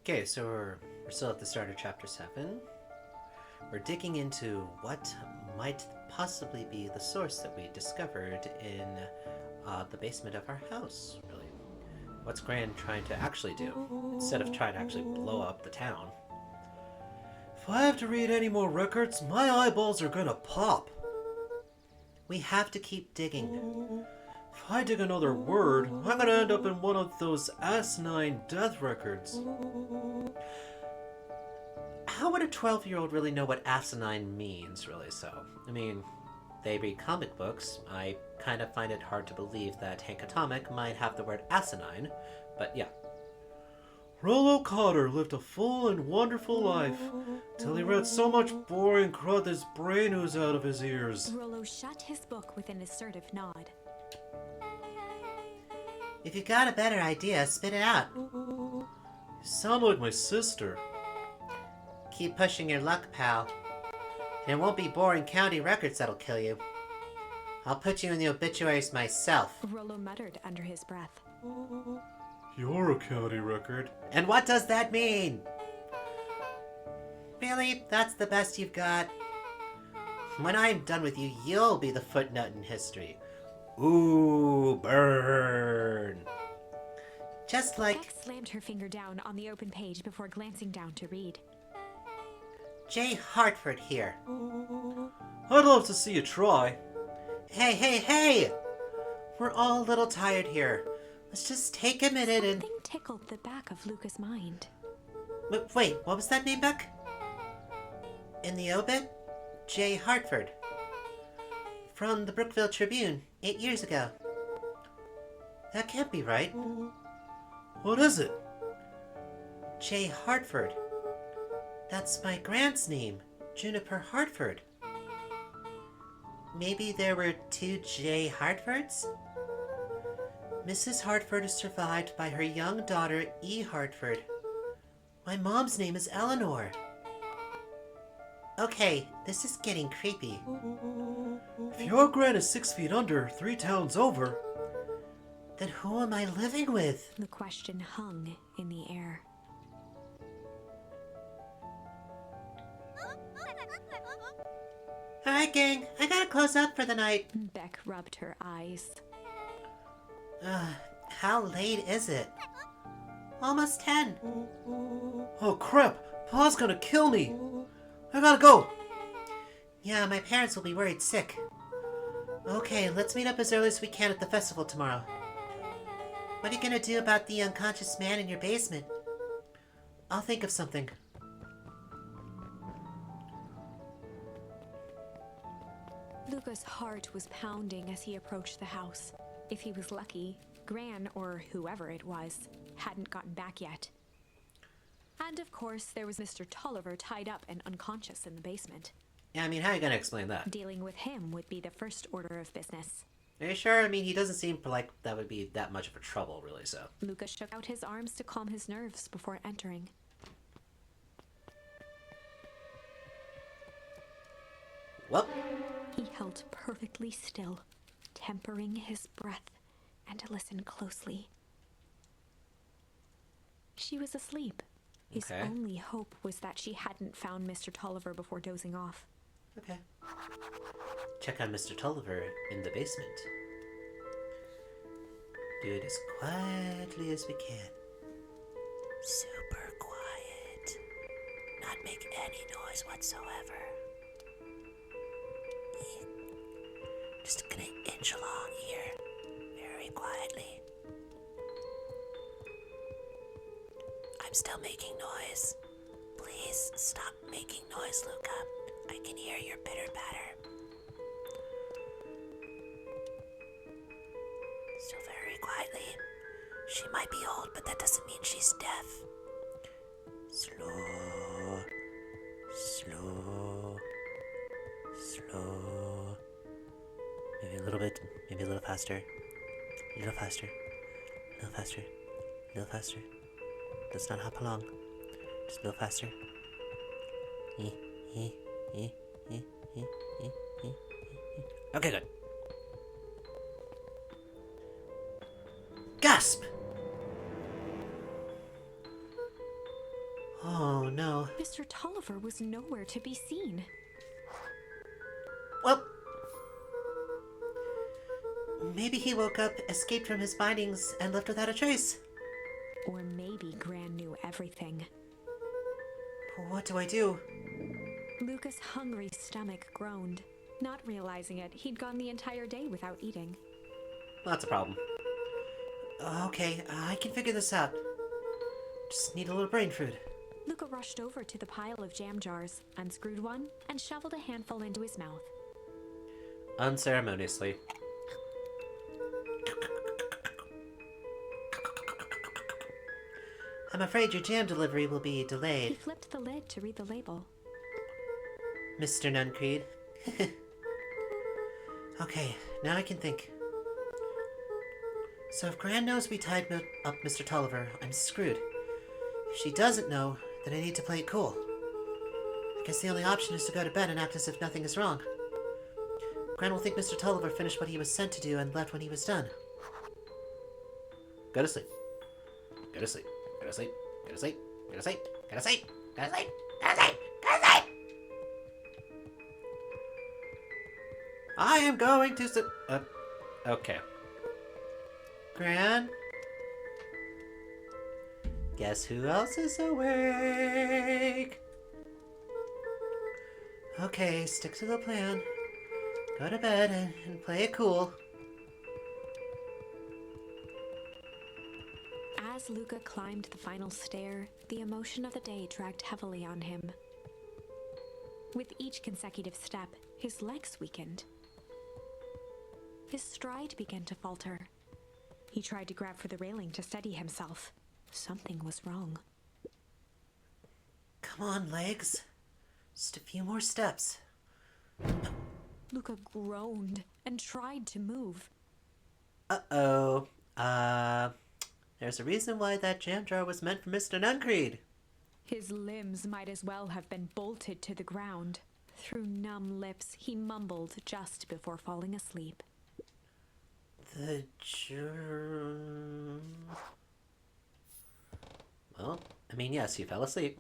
Okay, so we're still at the start of chapter 7. We're digging into what might possibly be the source that we discovered in the basement of our house, really. What's Gran trying to actually do, instead of trying to actually blow up the town? If I have to read any more records, my eyeballs are gonna pop. We have to keep digging. If I dig another word, I'm gonna end up in one of those asinine death records. How would a 12-year-old really know what asinine means, really, so? I mean, they read comic books. I kind of find it hard to believe that Hank Atomic might have the word asinine, but yeah. Rollo Cotter lived a full and wonderful life, till he read so much boring crud that his brain oozed out of his ears. Rollo shut his book with an assertive nod. If you got a better idea, spit it out. You sound like my sister. Keep pushing your luck, pal. And it won't be boring county records that'll kill you. I'll put you in the obituaries myself. Rollo muttered under his breath. You're a county record. And what does that mean? Really? That's the best you've got? When I'm done with you, you'll be the footnote in history. Ooh, burn. Just like... Beck slammed her finger down on the open page before glancing down to read. J. Hartford here. I'd love to see you try. Hey! We're all a little tired here. Let's just take a minute and... Something tickled the back of Luca's mind. Wait, what was that name, Beck? In the obit? J. Hartford. From the Brookville Tribune, 8 years ago. That can't be right. What is it? J. Hartford. That's my grand's name, Juniper Hartford. Maybe there were 2 J. Hartfords? Mrs. Hartford is survived by her young daughter, E. Hartford. My mom's name is Eleanor. Okay, this is getting creepy. If your gran is 6 feet under, 3 towns over, then who am I living with? The question hung in the air. Alright, gang, I gotta close up for the night. Beck rubbed her eyes. How late is it? Almost 10. Oh crap, Pa's gonna kill me. I gotta go. Yeah, my parents will be worried sick. Okay, let's meet up as early as we can at the festival tomorrow. What are you gonna do about the unconscious man in your basement? I'll think of something. Luca's heart was pounding as he approached the house. If he was lucky, Gran, or whoever it was, hadn't gotten back yet. And of course, there was Mr. Tolliver tied up and unconscious in the basement. Yeah, I mean, how are you gonna explain that? Dealing with him would be the first order of business. Are you sure? I mean, he doesn't seem like that would be that much of a trouble, really, so. Luca shook out his arms to calm his nerves before entering. Well. He held perfectly still, tempering his breath, and listened closely. She was asleep. His only hope was that she hadn't found Mr. Tolliver before dozing off. Okay. Check on Mr. Tolliver in the basement. Do it as quietly as we can. Super quiet. Not make any noise whatsoever. Just gonna inch along here, very quietly. I'm still making noise. Please stop making noise, Luca. I can hear your pitter-patter. Still very quietly. She might be old, but that doesn't mean she's deaf. Slow. Maybe a little bit, maybe a little faster. A little faster. Let's not hop along. Just a little faster. Okay, good. Gasp! Oh no. Mr. Tolliver was nowhere to be seen. Well, maybe he woke up, escaped from his bindings, and left without a trace. Or maybe Gran knew everything. What do I do? Luca's hungry stomach groaned. Not realizing it, he'd gone the entire day without eating. That's a problem. Okay, I can figure this out. Just need a little brain food. Luca rushed over to the pile of jam jars, unscrewed one, and shoveled a handful into his mouth. Unceremoniously. I'm afraid your jam delivery will be He delayed, flipped the lid to read the label. Mr. Nuncreed. Okay, now I can think. So if Gran knows we tied up Mr. Tolliver, I'm screwed. If she doesn't know, then I need to play it cool. I guess the only option is to go to bed and act as if nothing is wrong. Gran will think Mr. Tolliver finished what he was sent to do and left when he was done. Go to sleep. Go to sleep. Go to sleep. Go to sleep. Go to sleep. Go to sleep. Go to sleep. Go to sleep. Go to sleep. I am going to sleep. Okay. Gran? Guess who else is awake? Okay, stick to the plan. Go to bed and play it cool. As Luca climbed the final stair, the emotion of the day dragged heavily on him. With each consecutive step, his legs weakened. His stride began to falter. He tried to grab for the railing to steady himself. Something was wrong. Come on, legs. Just a few more steps. Luca groaned and tried to move. Uh-oh. There's a reason why that jam jar was meant for Mr. Nuncreed. His limbs might as well have been bolted to the ground. Through numb lips, he mumbled just before falling asleep. The germ... Well, I mean, yes, he fell asleep.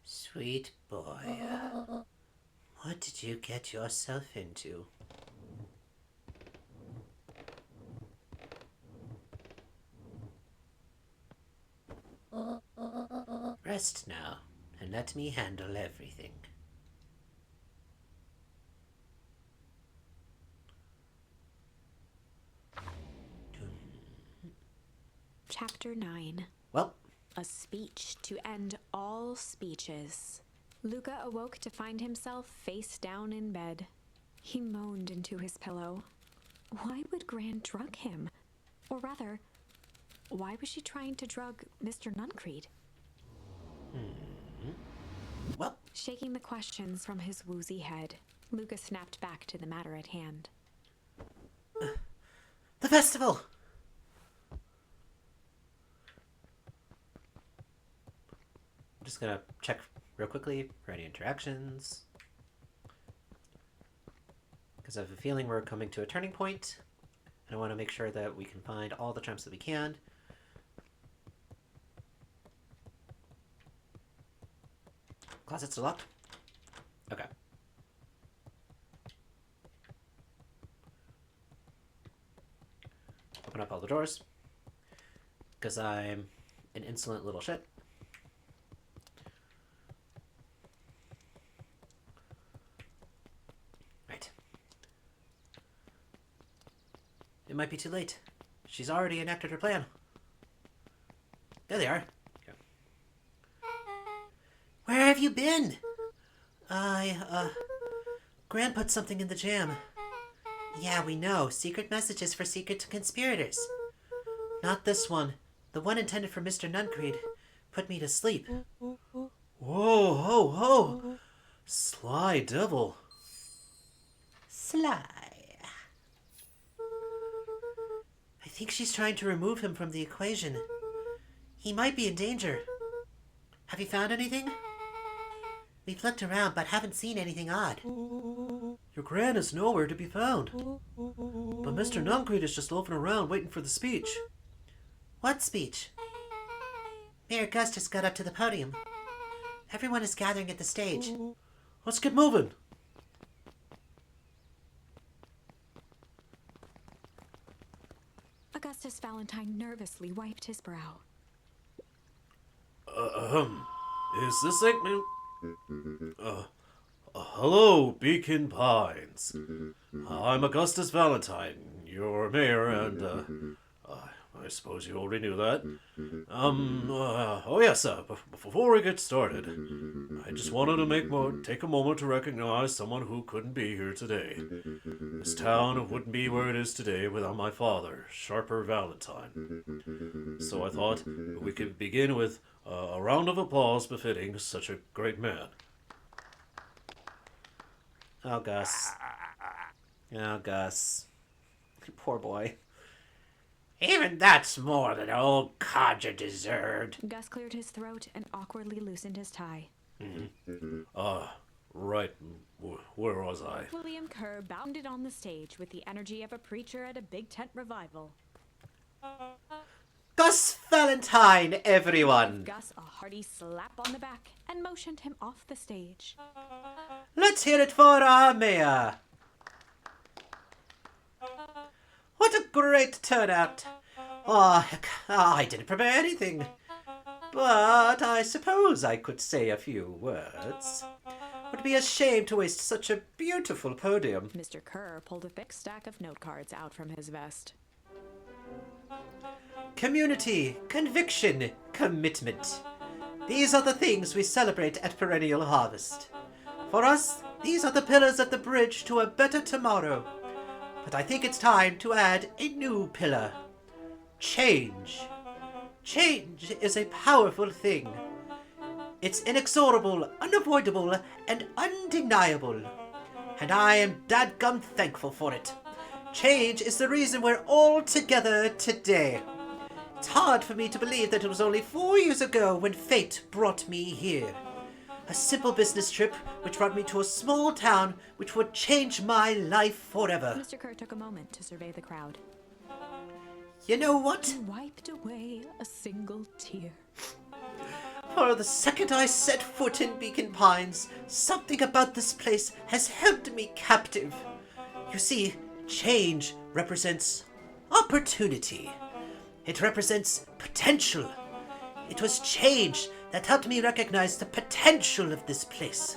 Sweet boy. What did you get yourself into? Rest now, and let me handle everything. Chapter 9. Well, A speech to end all speeches. Luca awoke to find himself face down in bed. He moaned into his pillow. Why would Gran drug him? Or rather, why was she trying to drug Mr. Nuncreed? well, Shaking the questions from his woozy head, Luca snapped back to the matter at hand. the festival! I'm just gonna check real quickly for any interactions. Because I have a feeling we're coming to a turning point, and I want to make sure that we can find all the trumps that we can. Closets are locked? Okay. Open up all the doors. Because I'm an insolent little shit. Right. It might be too late. She's already enacted her plan. There they are. Where have you been? Gran put something in the jam. Yeah, we know. Secret messages for secret conspirators. Not this one. The one intended for Mr. Nuncreed put me to sleep. Whoa, ho, ho! Sly devil. Sly. I think she's trying to remove him from the equation. He might be in danger. Have you found anything? We've looked around, but haven't seen anything odd. Your Gran is nowhere to be found. But Mr. Nuncreed is just loafing around waiting for the speech. What speech? Mayor Augustus got up to the podium. Everyone is gathering at the stage. Let's get moving. Augustus Valentine nervously wiped his brow. Is this segment? Hello, Beacon Pines. I'm Augustus Valentine, your mayor, and, I suppose you already knew that. Oh yes, before we get started, I just wanted to take a moment to recognize someone who couldn't be here today. This town wouldn't be where it is today without my father, Sharper Valentine. So I thought we could begin with a round of applause befitting such a great man. Oh, Gus. Oh, Gus. Poor boy. Even that's more than old Codger deserved. Gus cleared his throat and awkwardly loosened his tie. Right. Where was I? William Kerr bounded on the stage with the energy of a preacher at a big tent revival. Gus Valentine, everyone! Gus a hearty slap on the back and motioned him off the stage. Let's hear it for our mayor. What a great turnout. Oh, heck, I didn't prepare anything. But I suppose I could say a few words. Would be a shame to waste such a beautiful podium. Mr. Kerr pulled a thick stack of note cards out from his vest. Community, conviction, commitment. These are the things we celebrate at Perennial Harvest. For us, these are the pillars of the bridge to a better tomorrow. But I think it's time to add a new pillar. Change. Change is a powerful thing. It's inexorable, unavoidable, and undeniable. And I am dadgum thankful for it. Change is the reason we're all together today. It's hard for me to believe that it was only 4 years ago when fate brought me here. A simple business trip which brought me to a small town which would change my life forever. Mr. Kerr took a moment to survey the crowd. You know what? He wiped away a single tear. For the second I set foot in Beacon Pines, something about this place has held me captive. You see, change represents opportunity. It represents potential. It was change that helped me recognize the potential of this place.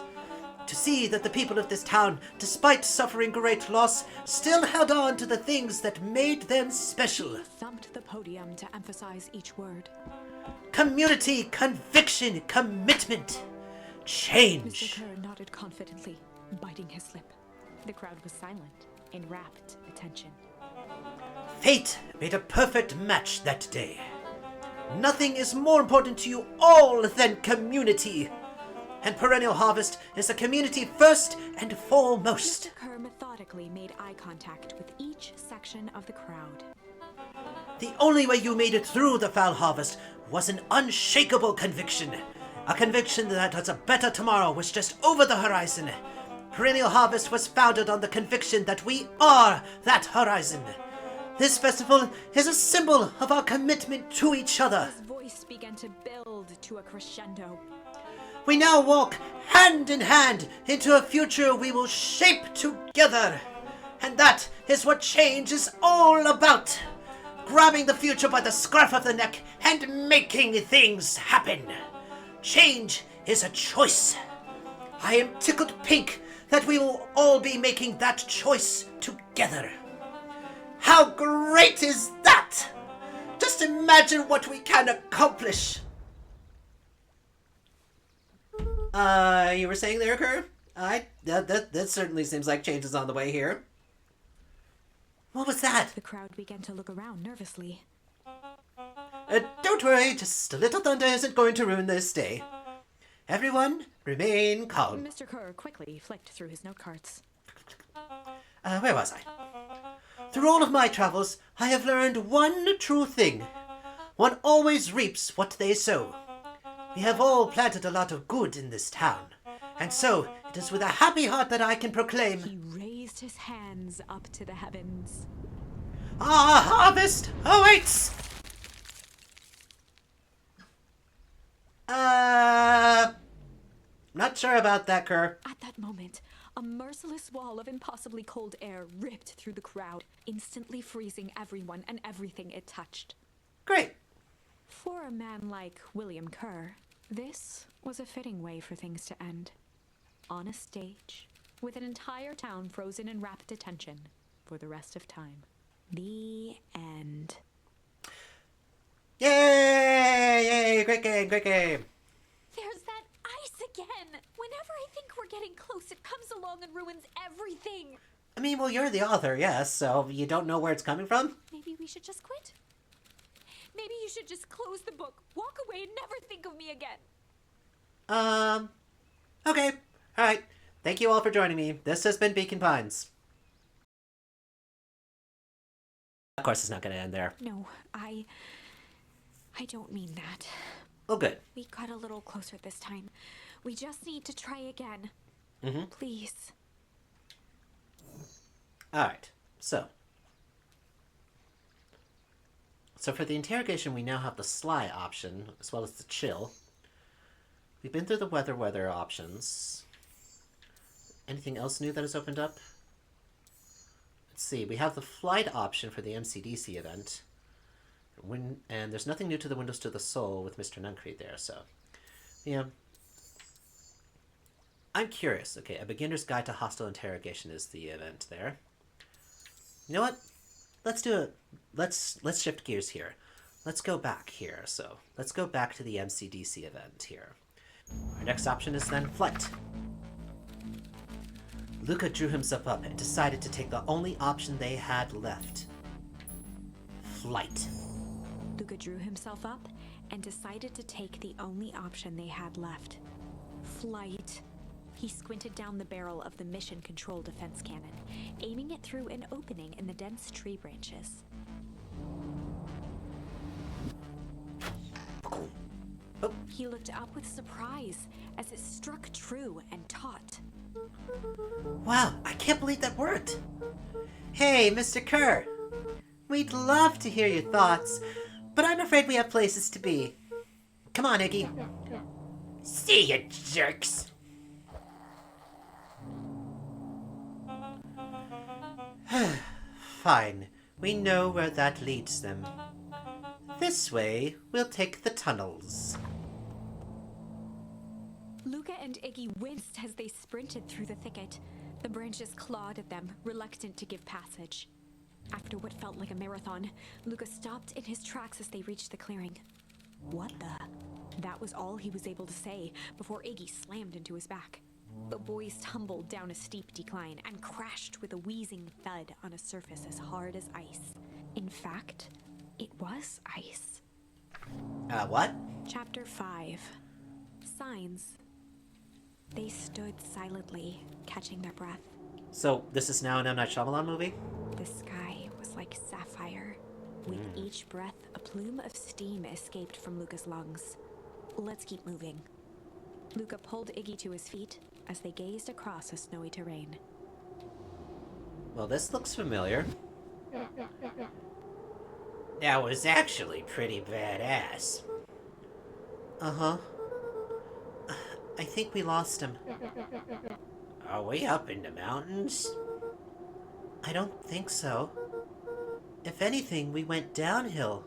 To see that the people of this town, despite suffering great loss, still held on to the things that made them special. He thumped the podium to emphasize each word. Community, conviction, commitment, change. Mr. Kerr nodded confidently, biting his lip. The crowd was silent, in rapt attention. Fate made a perfect match that day. Nothing is more important to you all than community. And Perennial Harvest is a community first and foremost. Mr. Kerr methodically made eye contact with each section of the crowd. The only way you made it through the Foul Harvest was an unshakable conviction. A conviction that a better tomorrow was just over the horizon. Perennial Harvest was founded on the conviction that we are that horizon. This festival is a symbol of our commitment to each other. His voice began to build to a crescendo. We now walk hand in hand into a future we will shape together. And that is what change is all about. Grabbing the future by the scruff of the neck and making things happen. Change is a choice. I am tickled pink that we will all be making that choice together. How great is that? Just imagine what we can accomplish. You were saying there, Kerr? That certainly seems like change is on the way here. What was that? The crowd began to look around nervously. Don't worry, just a little thunder isn't going to ruin this day. Everyone, remain calm. Mr. Kerr quickly flicked through his note cards. Where was I? Through all of my travels, I have learned one true thing. One always reaps what they sow. We have all planted a lot of good in this town, and so it is with a happy heart that I can proclaim, He raised his hands up to the heavens. our harvest awaits! sure about that, Kerr. At that moment, a merciless wall of impossibly cold air ripped through the crowd, instantly freezing everyone and everything it touched. Great. For a man like William Kerr, this was a fitting way for things to end. On a stage, with an entire town frozen in rapt attention for the rest of time. The end. Yay! Yay! Great game! Great game! There's that ice again! Whenever I think we're getting close, it comes along and ruins everything! I mean, well, you're the author, yes, so you don't know where it's coming from? Maybe we should just quit? Maybe you should just close the book, walk away, and never think of me again. Okay. Alright. Thank you all for joining me. This has been Beacon Pines. Of course, it's not going to end there. No, I don't mean that. Oh, good. We got a little closer this time. We just need to try again. Mm-hmm. Please. Alright. So for the interrogation, we now have the sly option, as well as the chill. We've been through the weather options. Anything else new that has opened up? Let's see. We have the flight option for the MCDC event. And there's nothing new to the Windows to the Soul with Mr. Nuncrete there, so... Yeah. I'm curious. Okay, A Beginner's Guide to Hostile Interrogation is the event there. You know what? Let's do it. Let's shift gears here. Let's go back here. So let's go back to the MCDC event here. Our next option is then flight. Luca drew himself up and decided to take the only option they had left. Flight. Luca drew himself up and decided to take the only option they had left. Flight. He squinted down the barrel of the mission control defense cannon, aiming it through an opening in the dense tree branches. Oh. He looked up with surprise as it struck true and taut. Wow, I can't believe that worked. Hey, Mr. Kerr. We'd love to hear your thoughts, but I'm afraid we have places to be. Come on, Iggy. See ya, jerks. Fine. We know where that leads them. This way, we'll take the tunnels. Luca and Iggy winced as they sprinted through the thicket. The branches clawed at them, reluctant to give passage. After what felt like a marathon, Luca stopped in his tracks as they reached the clearing. What the? That was all he was able to say before Iggy slammed into his back. The boys tumbled down a steep decline and crashed with a wheezing thud on a surface as hard as ice. In fact, it was ice. What? Chapter 5. Signs. They stood silently, catching their breath. So, this is now an M. Night Shyamalan movie? The sky was like sapphire. With each breath, a plume of steam escaped from Luca's lungs. Let's keep moving. Luca pulled Iggy to his feet as they gazed across a snowy terrain. Well, this looks familiar. That was actually pretty badass. Uh-huh. I think we lost him. Are we up in the mountains? I don't think so. If anything, we went downhill.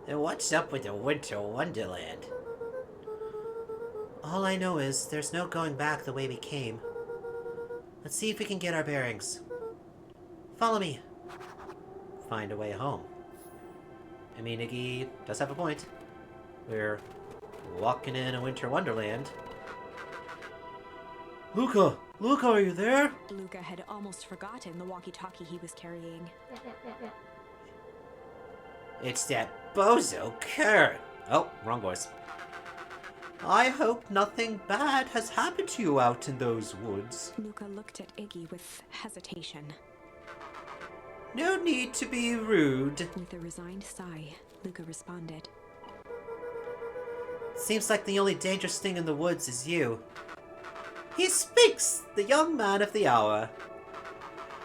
Then what's up with the Winter Wonderland? All I know is there's no going back the way we came. Let's see if we can get our bearings. Follow me. Find a way home. I mean, Iggy does have a point. We're walking in a winter wonderland. Luca! Luca, are you there? Luca had almost forgotten the walkie-talkie he was carrying. It's that bozo Kerr. Oh, wrong voice. I hope nothing bad has happened to you out in those woods. Luca looked at Iggy with hesitation. No need to be rude. With a resigned sigh, Luca responded. Seems like the only dangerous thing in the woods is you. He speaks, the young man of the hour.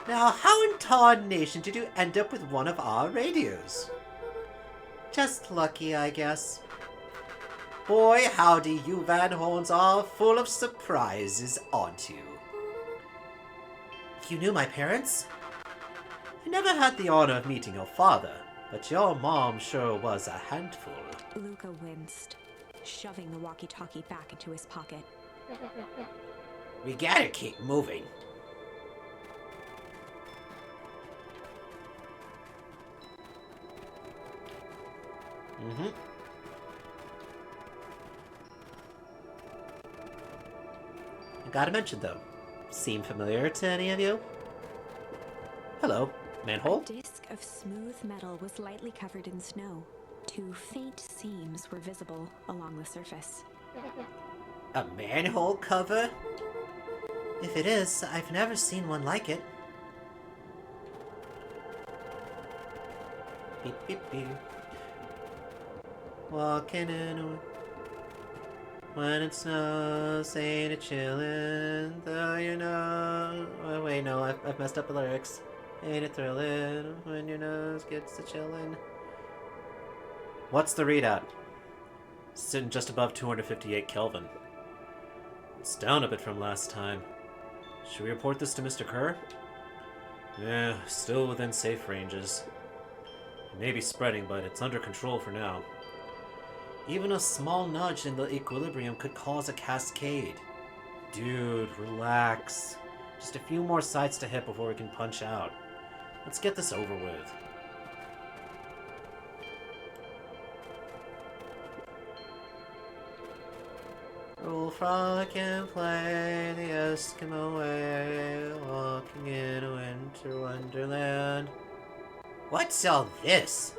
Now, how in tarnation did you end up with one of our radios? Just lucky, I guess. Boy, howdy, you Van Horns are full of surprises, aren't you? You knew my parents? I never had the honor of meeting your father, but your mom sure was a handful. Luca winced, shoving the walkie-talkie back into his pocket. We gotta keep moving. I gotta mention, though, seem familiar to any of you? Hello, manhole? A disc of smooth metal was lightly covered in snow. 2 faint seams were visible along the surface. A manhole cover? If it is, I've never seen one like it. Beep, beep, beep. Walking in a... When it snows, ain't it chillin', though you know... Oh, wait, no, I've messed up the lyrics. Ain't it thrillin' when your nose gets to chillin'? What's the readout? Sitting just above 258 Kelvin. It's down a bit from last time. Should we report this to Mr. Kerr? Yeah, still within safe ranges. It may be spreading, but it's under control for now. Even a small nudge in the equilibrium could cause a cascade. Dude, relax. Just a few more sites to hit before we can punch out. Let's get this over with. Roll, frolic, and play the Eskimo way, walking in a winter wonderland. What's all this?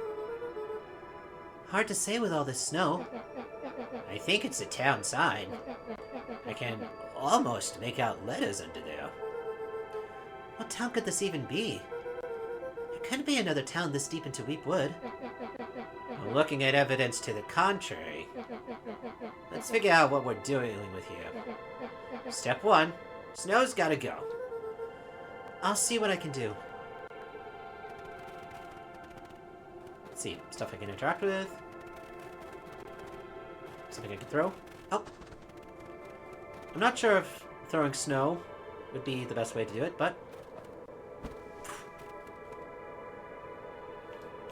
Hard to say with all this snow. I think it's a town sign. I can almost make out letters under there. What town could this even be? It couldn't be another town this deep into Weep Wood. Well, looking at evidence to the contrary, let's figure out what we're dealing with here. Step 1, snow's gotta go. I'll see what I can do. Let's see, stuff I can interact with. Something I can throw. Oh! I'm not sure if throwing snow would be the best way to do it, but...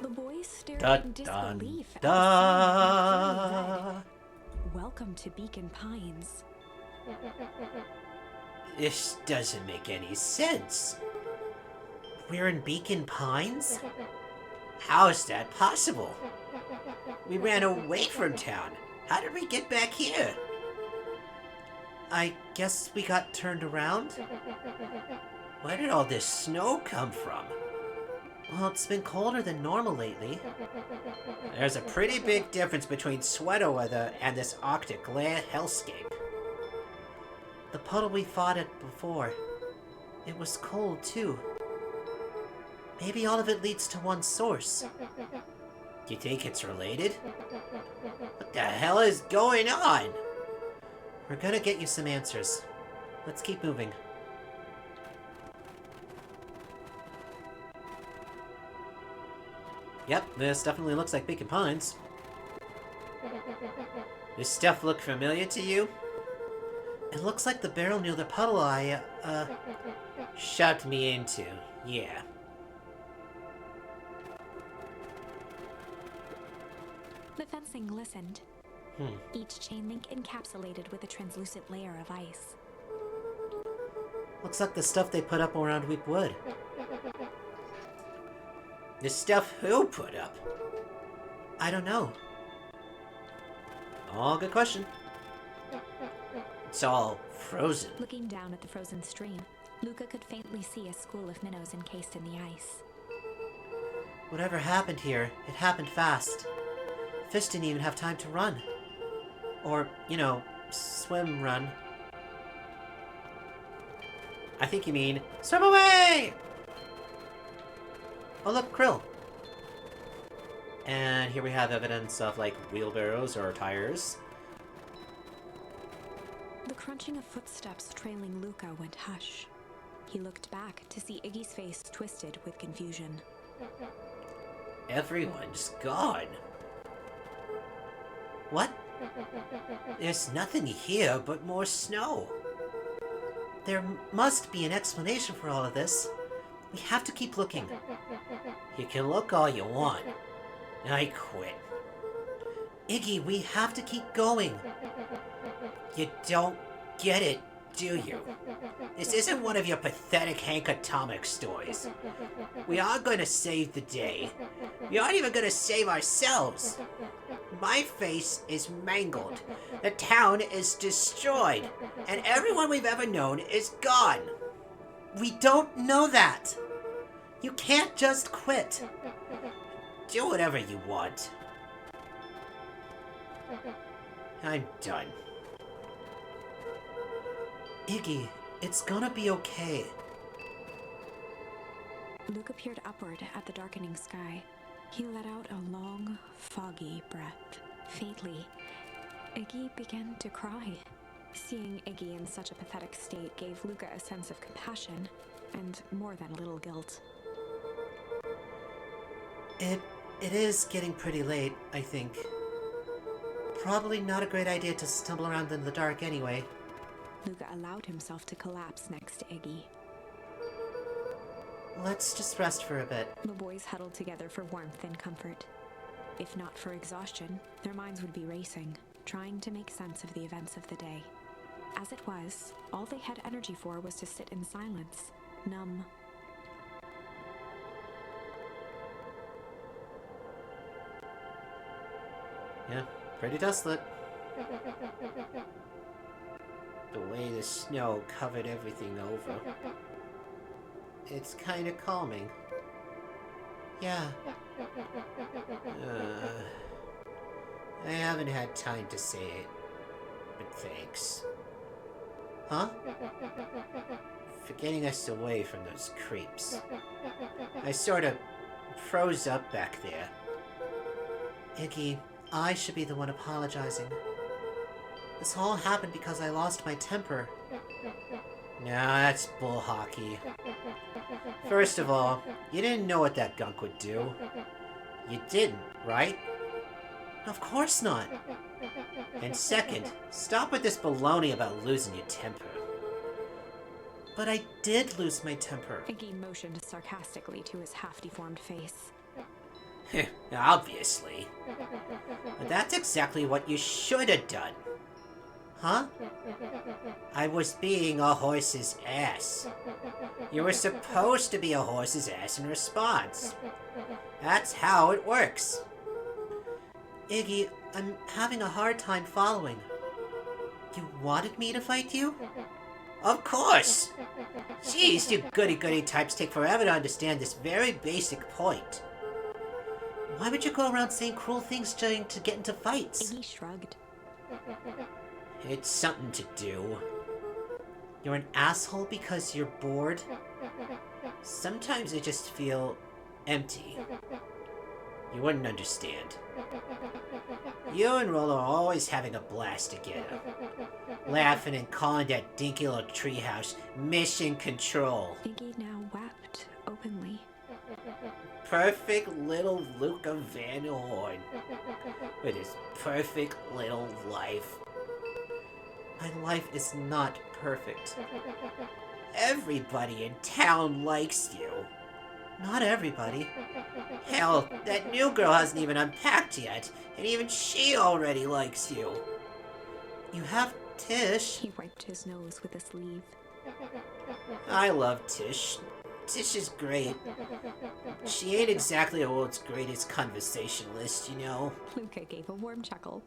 The boys stared Da, in disbelief at da. the sign that clearly read, "Welcome to Beacon Pines." This doesn't make any sense. We're in Beacon Pines? How is that possible? We ran away from town. How did we get back here? I guess we got turned around? Where did all this snow come from? Well, it's been colder than normal lately. There's a pretty big difference between sweater weather and this Arctic hellscape. The puddle we fought at before, it was cold too. Maybe all of it leads to one source. You think it's related? What the hell is going on? We're gonna get you some answers. Let's keep moving. Yep, this definitely looks like Beacon Pines. This stuff look familiar to you? It looks like the barrel near the puddle I, shoved me into. Yeah. The fencing listened. Each chain link encapsulated with a translucent layer of ice. Looks like the stuff they put up around Weep Wood. The stuff who put up? I don't know. Oh, good question. It's all frozen. Looking down at the frozen stream, Luca could faintly see a school of minnows encased in the ice. Whatever happened here, it happened fast. Fish didn't even have time to run. Or, you know, swim run. I think you mean, swim away! Oh look, krill. And here we have evidence of, like, wheelbarrows or tires. The crunching of footsteps trailing Luca went hush. He looked back to see Iggy's face twisted with confusion. Everyone's gone. What? There's nothing here but more snow. There must be an explanation for all of this. We have to keep looking. You can look all you want. I quit. Iggy, we have to keep going. You don't get it, do you? This isn't one of your pathetic Hank Atomic stories. We are going to save the day. We aren't even going to save ourselves. My face is mangled. The town is destroyed. And everyone we've ever known is gone. We don't know that. You can't just quit. Do whatever you want. I'm done. Iggy, it's gonna be okay. Luca peered upward at the darkening sky. He let out a long, foggy breath. Faintly, Iggy began to cry. Seeing Iggy in such a pathetic state gave Luca a sense of compassion, and more than a little guilt. It is getting pretty late, I think. Probably not a great idea to stumble around in the dark anyway. Luca allowed himself to collapse next to Iggy. Let's just rest for a bit. The boys huddled together for warmth and comfort. If not for exhaustion, their minds would be racing, trying to make sense of the events of the day. As it was, all they had energy for was to sit in silence, numb. Yeah, pretty desolate. The way the snow covered everything over. It's kind of calming. Yeah. I haven't had time to say it, but thanks. Huh? For getting us away from those creeps. I sort of froze up back there. Iggy, I should be the one apologizing. This all happened because I lost my temper. No, that's bull hockey. First of all, you didn't know what that gunk would do. You didn't, right? Of course not. And second, stop with this baloney about losing your temper. But I did lose my temper. Iggy motioned sarcastically to his half-deformed face. Obviously. But that's exactly what you should have done. Huh? I was being a horse's ass. You were supposed to be a horse's ass in response. That's how it works. Iggy, I'm having a hard time following. You wanted me to fight you? Of course! Jeez, you goody-goody types take forever to understand this very basic point. Why would you go around saying cruel things trying to get into fights? Iggy shrugged. It's something to do. You're an asshole because you're bored? Sometimes I just feel empty. You wouldn't understand. You and Rolo are always having a blast together. Laughing and calling that dinky little treehouse Mission Control. Iggy now wept openly. Perfect little Luca Van Horn. With his perfect little life. My life is not perfect. Everybody in town likes you. Not everybody. Hell, that new girl hasn't even unpacked yet, and even she already likes you. You have Tish. He wiped his nose with a sleeve. I love Tish. Tish is great. She ain't exactly the world's greatest conversationalist, you know. Luca gave a warm chuckle.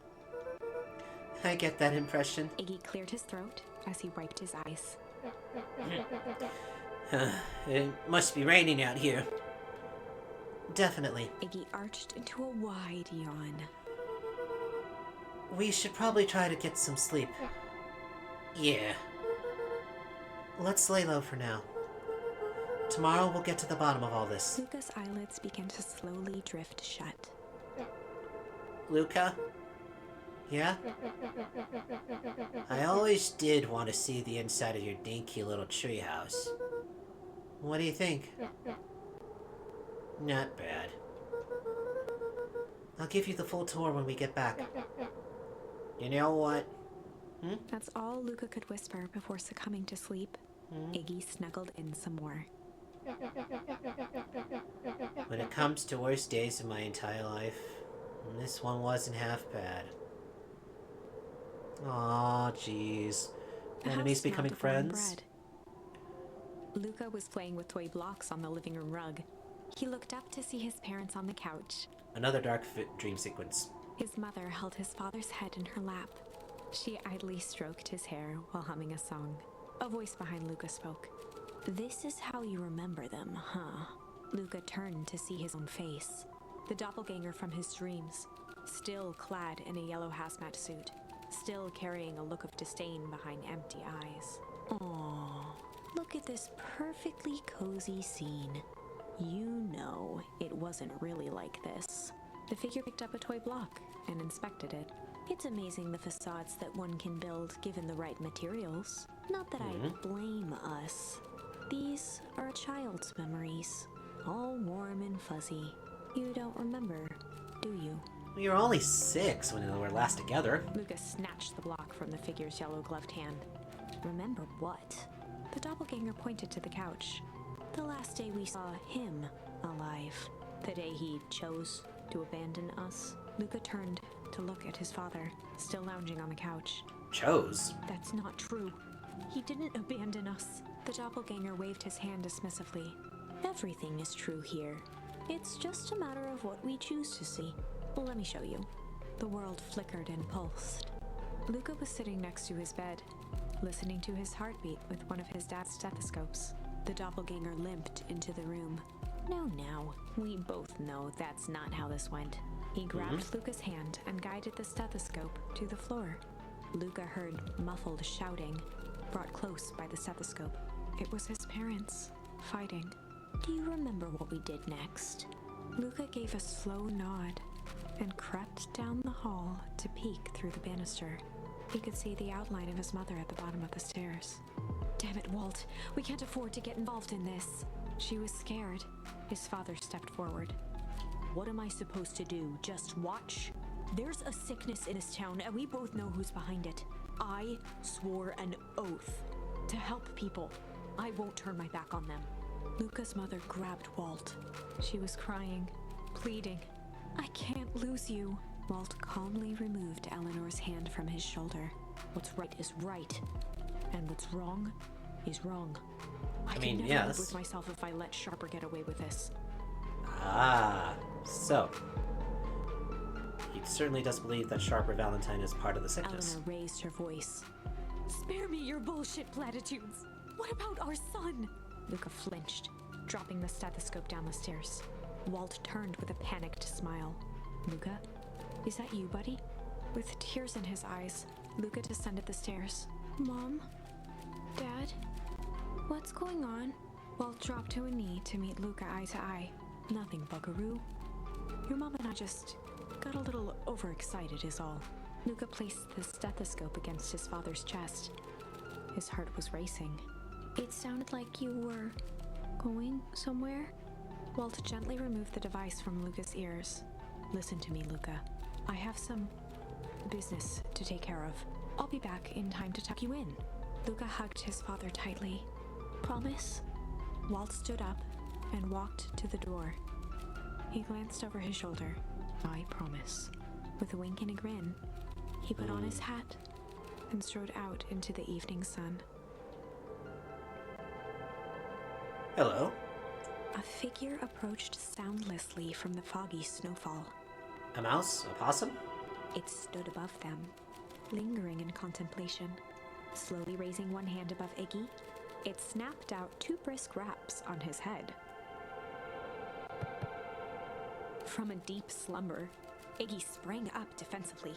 I get that impression. Iggy cleared his throat as he wiped his eyes. It must be raining out here. Definitely. Iggy arched into a wide yawn. We should probably try to get some sleep. Yeah. Let's lay low for now. Tomorrow we'll get to the bottom of all this. Luca's eyelids began to slowly drift shut. Luca? Yeah? I always did want to see the inside of your dinky little treehouse. What do you think? Not bad. I'll give you the full tour when we get back. You know what? That's all Luca could whisper before succumbing to sleep. Iggy snuggled in some more. When it comes to worst days of my entire life, this one wasn't half bad. Aw, jeez. The Enemies house smelled becoming of warm friends? bread. Luca was playing with toy blocks on the living room rug. He looked up to see his parents on the couch. Another dark dream sequence. His mother held his father's head in her lap. She idly stroked his hair while humming a song. A voice behind Luca spoke. "This is how you remember them, huh?" Luca turned to see his own face. The doppelganger from his dreams, still clad in a yellow hazmat suit, still carrying a look of disdain behind empty eyes. Aww, look at this perfectly cozy scene. You know it wasn't really like this. The figure picked up a toy block and inspected it. It's amazing the facades that one can build given the right materials. Not that I blame us. These are a child's memories, all warm and fuzzy. You don't remember, do you? We were only 6 when we were last together. Lucas snatched the block from the figure's yellow-gloved hand. Remember what? The doppelganger pointed to the couch. The last day we saw him alive. The day he chose to abandon us. Luca turned to look at his father, still lounging on the couch. Chose? That's not true. He didn't abandon us. The doppelganger waved his hand dismissively. Everything is true here. It's just a matter of what we choose to see. Well, let me show you. The world flickered and pulsed. Luca was sitting next to his bed, listening to his heartbeat with one of his dad's stethoscopes. The doppelganger limped into the room. Now, we both know that's not how this went. He grabbed Luca's hand and guided the stethoscope to the floor. Luca heard muffled shouting, brought close by the stethoscope. It was his parents, fighting. Do you remember what we did next? Luca gave a slow nod and crept down the hall to peek through the banister. He could see the outline of his mother at the bottom of the stairs. Damn it, Walt. We can't afford to get involved in this. She was scared. His father stepped forward. What am I supposed to do? Just watch? There's a sickness in this town, and we both know who's behind it. I swore an oath to help people. I won't turn my back on them. Luca's mother grabbed Walt. She was crying, pleading. I can't lose you. Walt calmly removed Eleanor's hand from his shoulder. What's right is right, and what's wrong is wrong. I can never live with myself if I let Sharper get away with this. Ah, so he certainly does believe that Sharper Valentine is part of the sickness. Eleanor raised her voice. Spare me your bullshit platitudes. What about our son? Luca flinched, dropping the stethoscope down the stairs. Walt turned with a panicked smile. Luca, is that you, buddy? With tears in his eyes, Luca descended the stairs. Mom? Dad? What's going on? Walt dropped to a knee to meet Luca eye to eye. Nothing, buckaroo. Your mom and I just got a little overexcited is all. Luca placed the stethoscope against his father's chest. His heart was racing. It sounded like you were going somewhere. Walt gently removed the device from Luca's ears. Listen to me, Luca. I have some business to take care of. I'll be back in time to tuck you in. Luca hugged his father tightly. Promise? Walt stood up and walked to the door. He glanced over his shoulder. I promise. With a wink and a grin, he put on his hat and strode out into the evening sun. Hello. A figure approached soundlessly from the foggy snowfall. A mouse? A possum? It stood above them, lingering in contemplation. Slowly raising one hand above Iggy, it snapped out 2 brisk raps on his head. From a deep slumber, Iggy sprang up defensively.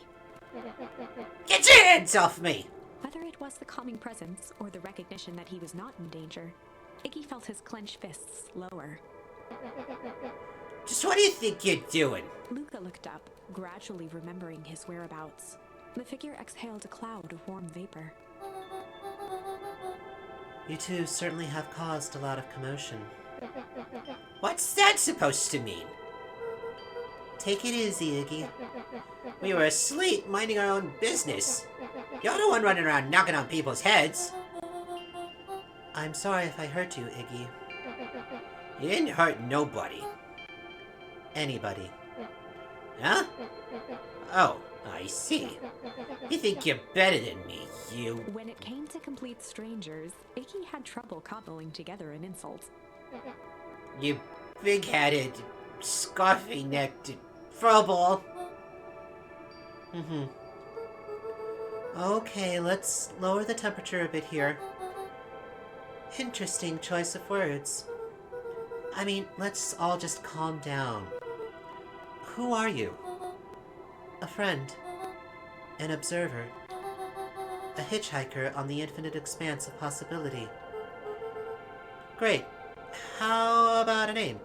Get your hands off me! Whether it was the calming presence or the recognition that he was not in danger, Iggy felt his clenched fists lower. Just what do you think you're doing? Luca looked up, gradually remembering his whereabouts. The figure exhaled a cloud of warm vapor. You two certainly have caused a lot of commotion. What's that supposed to mean? Take it easy, Iggy. We were asleep, minding our own business. You're the one running around knocking on people's heads. I'm sorry if I hurt you, Iggy. You didn't hurt nobody. Anybody. Huh? Oh, I see. You think you're better than me, you. When it came to complete strangers, Iggy had trouble cobbling together an insult. You big-headed, scarfy-necked furball. Okay, let's lower the temperature a bit here. Interesting choice of words. I mean, let's all just calm down. Who are you? A friend. An observer. A hitchhiker on the infinite expanse of possibility. Great. How about a name?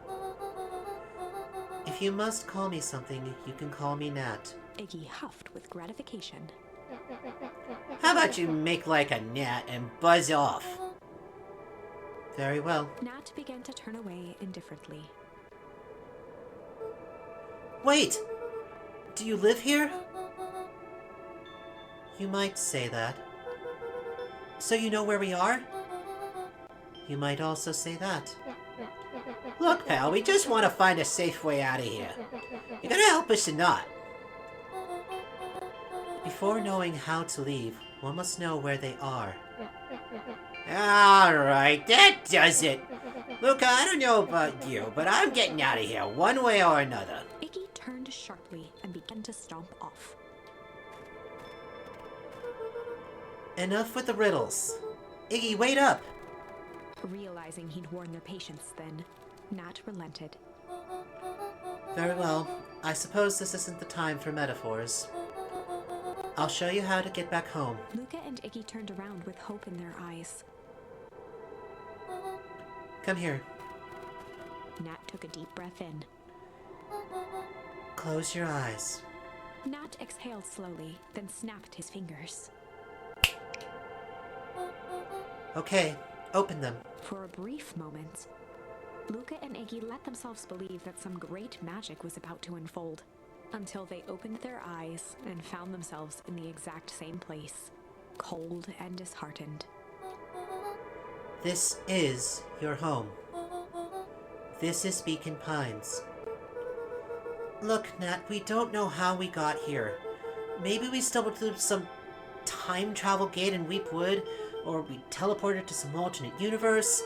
If you must call me something, you can call me Nat. Iggy huffed with gratification. How about you make like a gnat and buzz off? Very well. Nat began to turn away indifferently. Wait! Do you live here? You might say that. So you know where we are? You might also say that. Look, pal, we just want to find a safe way out of here. You gotta help us or not. Before knowing how to leave, one must know where they are. Alright, that does it. Luca, I don't know about you, but I'm getting out of here one way or another. Iggy turned sharply and began to stomp off. Enough with the riddles. Iggy, wait up! Realizing he'd worn their patience then, Nat relented. Very well. I suppose this isn't the time for metaphors. I'll show you how to get back home. Luca and Iggy turned around with hope in their eyes. Come here. Nat took a deep breath in. Close your eyes. Nat exhaled slowly, then snapped his fingers. Okay, open them. For a brief moment, Luca and Iggy let themselves believe that some great magic was about to unfold, until they opened their eyes and found themselves in the exact same place, cold and disheartened. This is your home. This is Beacon Pines. Look, Nat, we don't know how we got here. Maybe we stumbled through some time travel gate in Weepwood, or we teleported to some alternate universe,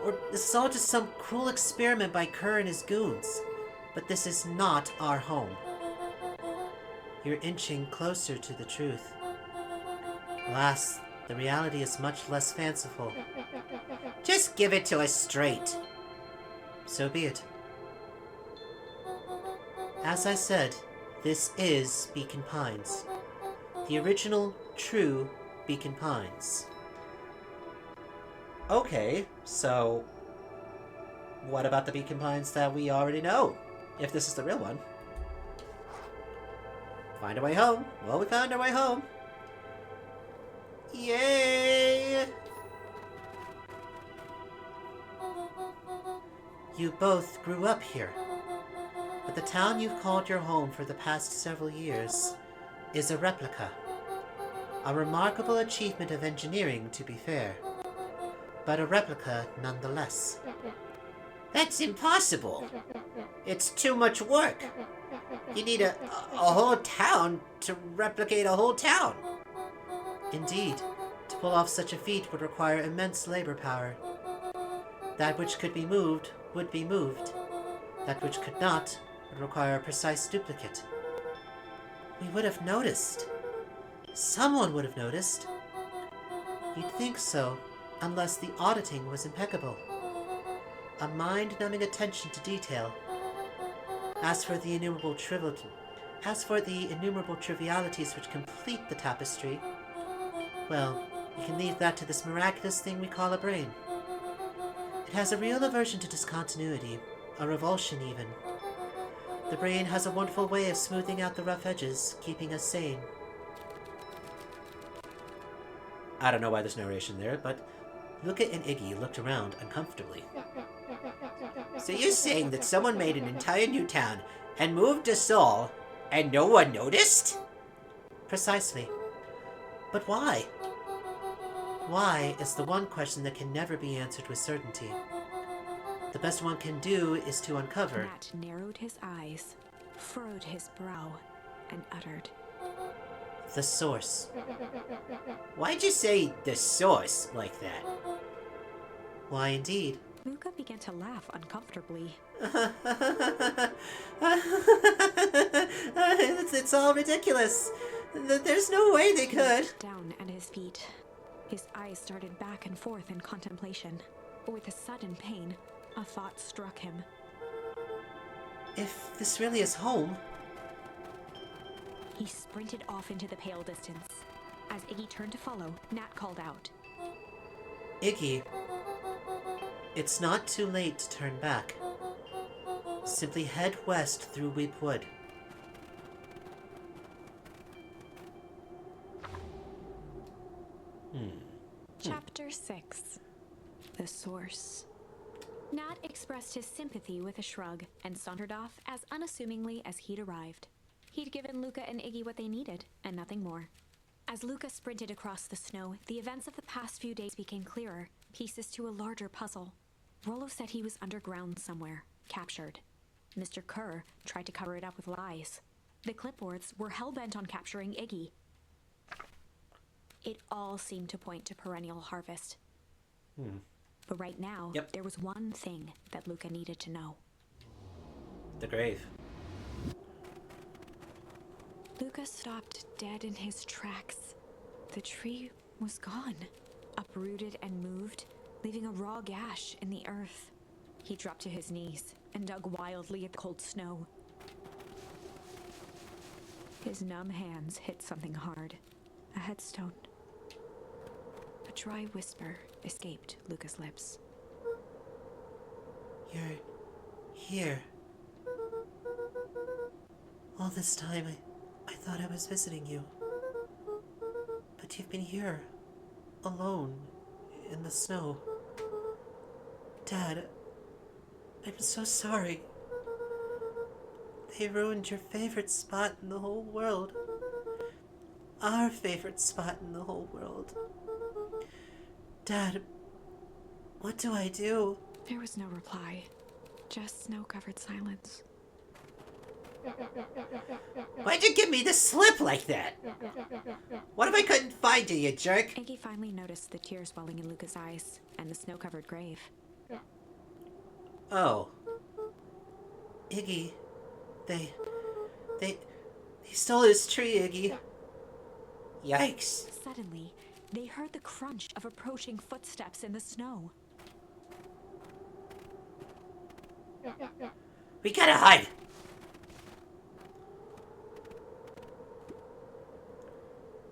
or this is all just some cruel experiment by Kerr and his goons. But this is not our home. You're inching closer to the truth. Alas, the reality is much less fanciful. Just give it to us straight. So be it. As I said, this is Beacon Pines. The original, true Beacon Pines. Okay, so what about the Beacon Pines that we already know? If this is the real one. Find a way home. Well, we found our way home. Yay! You both grew up here. But the town you've called your home for the past several years is a replica. A remarkable achievement of engineering, to be fair. But a replica nonetheless. That's impossible. It's too much work. You need a whole town to replicate a whole town. Indeed, to pull off such a feat would require immense labor power. That which could be moved would be moved. That which could not would require a precise duplicate. We would have noticed. Someone would have noticed. You'd think so, unless the auditing was impeccable. A mind-numbing attention to detail. As for the innumerable trivialities which complete the tapestry, well, you can leave that to this miraculous thing we call a brain. It has a real aversion to discontinuity, a revulsion even. The brain has a wonderful way of smoothing out the rough edges, keeping us sane. I don't know why there's narration there, but Luca and Iggy looked around uncomfortably. So you're saying that someone made an entire new town and moved us all, and no one noticed? Precisely. But why? Why is the one question that can never be answered with certainty. The best one can do is to uncover. Nat narrowed his eyes, furrowed his brow, and uttered, The source. Why'd you say the source like that? Why, indeed. Luca began to laugh uncomfortably. It's all ridiculous. There's no way they could. Down at his feet. His eyes started back and forth in contemplation. With a sudden pain, a thought struck him. If this really is home, He sprinted off into the pale distance. As Iggy turned to follow, Nat called out, Iggy, it's not too late to turn back. Simply head west through Weep Wood. Chapter 6. The Source. Nat expressed his sympathy with a shrug and sauntered off as unassumingly as he'd arrived. He'd given Luca and Iggy what they needed, and nothing more. As Luca sprinted across the snow, the events of the past few days became clearer, pieces to a larger puzzle. Rollo said he was underground somewhere, captured. Mr. Kerr tried to cover it up with lies. The clipboards were hell-bent on capturing Iggy. It all seemed to point to Perennial Harvest. But right now, Yep. there was one thing that Luca needed to know. The grave. Luca stopped dead in his tracks. The tree was gone, uprooted and moved, leaving a raw gash in the earth. He dropped to his knees and dug wildly at the cold snow. His numb hands hit something hard. A headstone. A dry whisper escaped Luca's lips. You're here. All this time, I thought I was visiting you. But you've been here, alone, in the snow. Dad, I'm so sorry. They ruined your favorite spot in the whole world. Our favorite spot in the whole world. Dad, what do I do? There was no reply, just snow-covered silence. Why'd you give me the slip like that? What if I couldn't find you, you jerk? Iggy finally noticed the tears welling in Luca's eyes and the snow-covered grave. Oh. Iggy. They stole his tree, Iggy. Yikes. Suddenly, they heard the crunch of approaching footsteps in the snow. We gotta hide.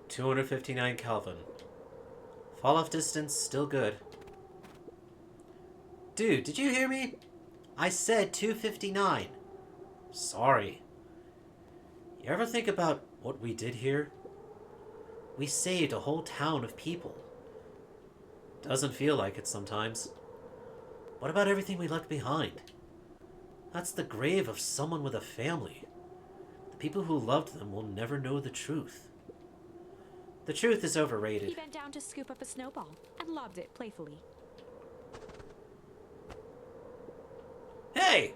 $259 Kelvin. Fall off distance, still good. Dude, did you hear me? I said 259. Sorry. You ever think about what we did here? We saved a whole town of people. Doesn't feel like it sometimes. What about everything we left behind? That's the grave of someone with a family. The people who loved them will never know the truth. The truth is overrated. He bent down to scoop up a snowball and lobbed it playfully. Hey!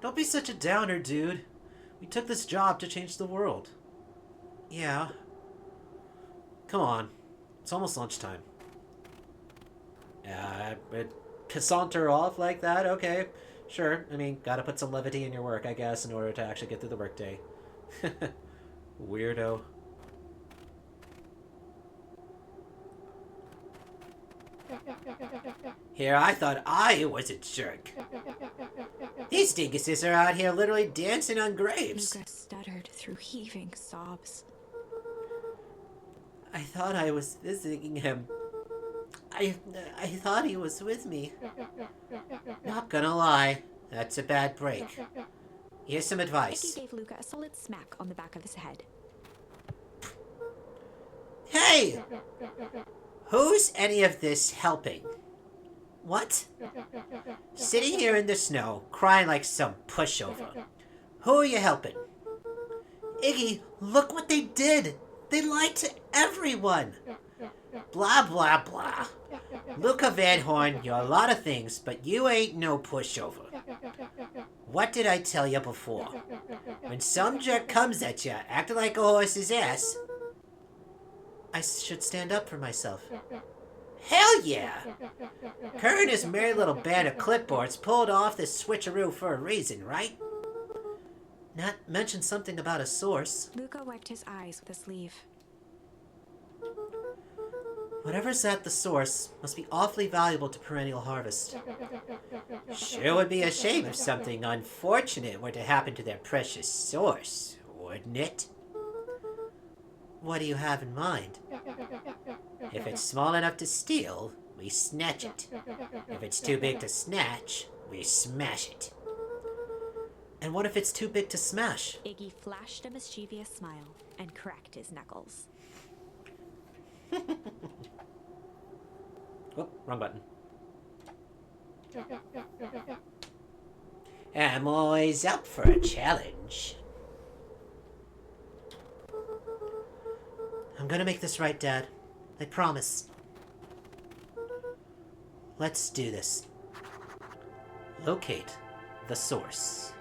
Don't be such a downer, dude. We took this job to change the world. Yeah. Come on. It's almost lunchtime. Yeah, saunter off like that? Okay. Sure. I mean, gotta put some levity in your work, I guess, in order to actually get through the workday. Weirdo. Here, I thought I was a jerk. These dinguses are out here literally dancing on graves. Luca stuttered through heaving sobs. I thought I was visiting him. I thought he was with me. Not gonna lie, that's a bad break. Here's some Iggy advice. gave Luca a solid smack on the back of his head. Hey! Who's any of this helping? What? Sitting here in the snow, crying like some pushover. Who are you helping? Iggy, look what they did! They lied to everyone! Blah, blah, blah. Luca Van Horn, you're a lot of things, but you ain't no pushover. What did I tell you before? When some jerk comes at you, acting like a horse's ass, I should stand up for myself. Hell yeah! Her and his merry little band of clipboards pulled off this switcheroo for a reason, right? Not mention something about a source. Luca wiped his eyes with a sleeve. Whatever's at the source must be awfully valuable to Perennial Harvest. Sure would be a shame if something unfortunate were to happen to their precious source, wouldn't it? What do you have in mind? If it's small enough to steal, we snatch it. If it's too big to snatch, we smash it. And what if it's too big to smash? Iggy flashed a mischievous smile and cracked his knuckles. Oh, wrong button. I'm always up for a challenge. I'm gonna make this right, Dad. I promise. Let's do this. Locate the source.